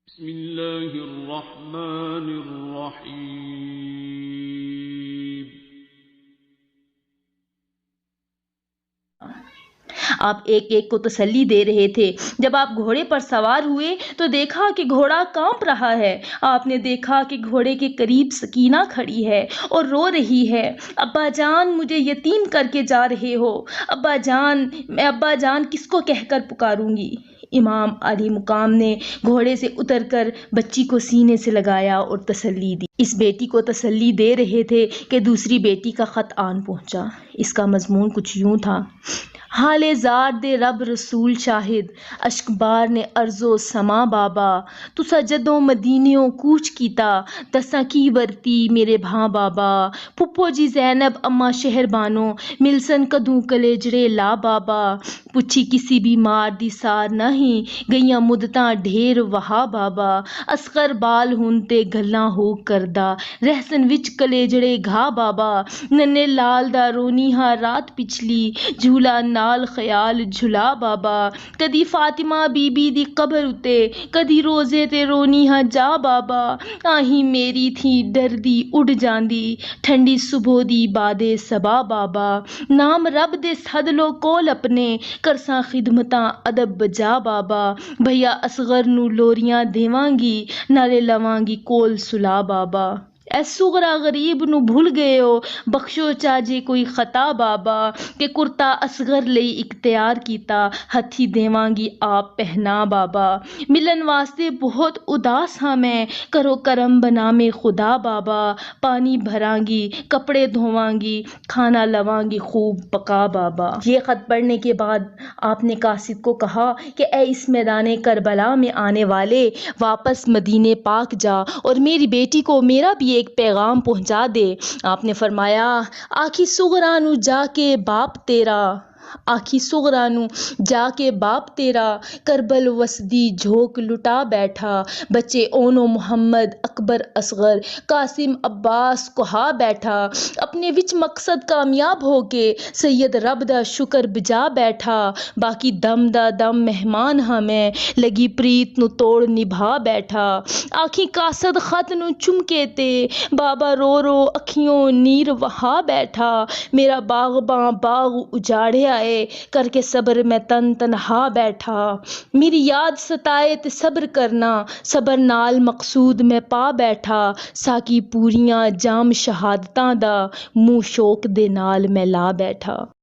बिस्मिल्लाहिर्रहमानिर्रहीम। आप एक एक को तसल्ली दे रहे थे। जब आप घोड़े पर सवार हुए तो देखा कि घोड़ा कांप रहा है। आपने देखा कि घोड़े के करीब सकीना खड़ी है और रो रही है। अब्बा जान, मुझे यतीम करके जा रहे हो। अब्बा जान, मैं अब्बा जान किसको कहकर पुकारूंगी। इमाम अली मुकाम ने घोड़े से उतरकर बच्ची को सीने से लगाया और तसल्ली दी। इस बेटी को तसल्ली दे रहे थे कि दूसरी बेटी का खत आन पहुंचा। इसका मजमून कुछ यूं था। हाले जार दे रब रसूल शाहिद, अश्कबार ने अर्जो समा बाबा, तुसा जदों मदीनियों कूच कीता, दसा की वरती मेरे भां बाबा, पुप्पो जी जैनब अम्मा शहर बानो, मिलसन कदू कलेजड़े ला बाबा, पुछी किसी बीमार दी सार नहीं, गईयां मुदतां ढेर वहा बाबा, असगर बाल हुन ते गल्लां हो करदा, रहसन विच कलेजड़े घा बाबा, नन्ने लाल दा रोनी हा रात पिछली, झूला नाल ख्याल झुला बाबा, कदी फातिमा बीबी दी कबर उते, कदी रोजे ते रोनी हा जा बाबा, आही मेरी थी डरदी उड़ जांदी, ठंडी सुबह दी बादे सबा बाबा, नाम रब दे सदलो कोल अपने, करसा खिदमतां अदब बजा बाबा, भैया असगर नू लोरियां देवांगी, नाले लवांगी कोल सुला बाबा। ऐ सुगरा गरीब नू भुल गए हो, बख्शो चाजे कोई खता बाबा, के कुर्ता असगर लई इख्तियार कीता, हथी देवांगी आप पहना बाबा, मिलन वास्ते बहुत उदास हाँ मैं, करो करम बना में खुदा बाबा, पानी भरांगी, कपड़े धोवांगी, खाना लवांगी खूब पका बाबा। ये खत पढ़ने के बाद आपने कासिद को कहा कि ऐ इस मैदान करबला में आने वाले, वापस मदीने पाक जा और मेरी बेटी को मेरा भी एक पैगाम पहुंचा दे। आपने फरमाया, आखी सुगरा नू जाके बाप तेरा, आखी सुगरा नू जाके बाप तेरा, करबल वसदी झोंक लुटा बैठा, बच्चे ओनो मोहम्मद अकबर असगर कासिम अब्बास कोहा बैठा, अपने विच मकसद कामयाब होके सैयद रब दा शुक्र बजा बैठा, बाकी दम दा दम मेहमान हाँ मैं, लगी प्रीत नू तोड़ निभा बैठा, आखी कासद खत नू चुमके ते, बाबा रो रो अखियों नीर वहा बैठा, मेरा बागबां बाग उजाड़े आए, करके सब्र मैं तन तनहा बैठा, मेरी याद सताए ते सब्र करना, सब्र नाल मकसूद मैं पा बैठा, साकी पूरियां जाम शहादतां दा, मुंह शौक दे नाल मैं ला बैठा।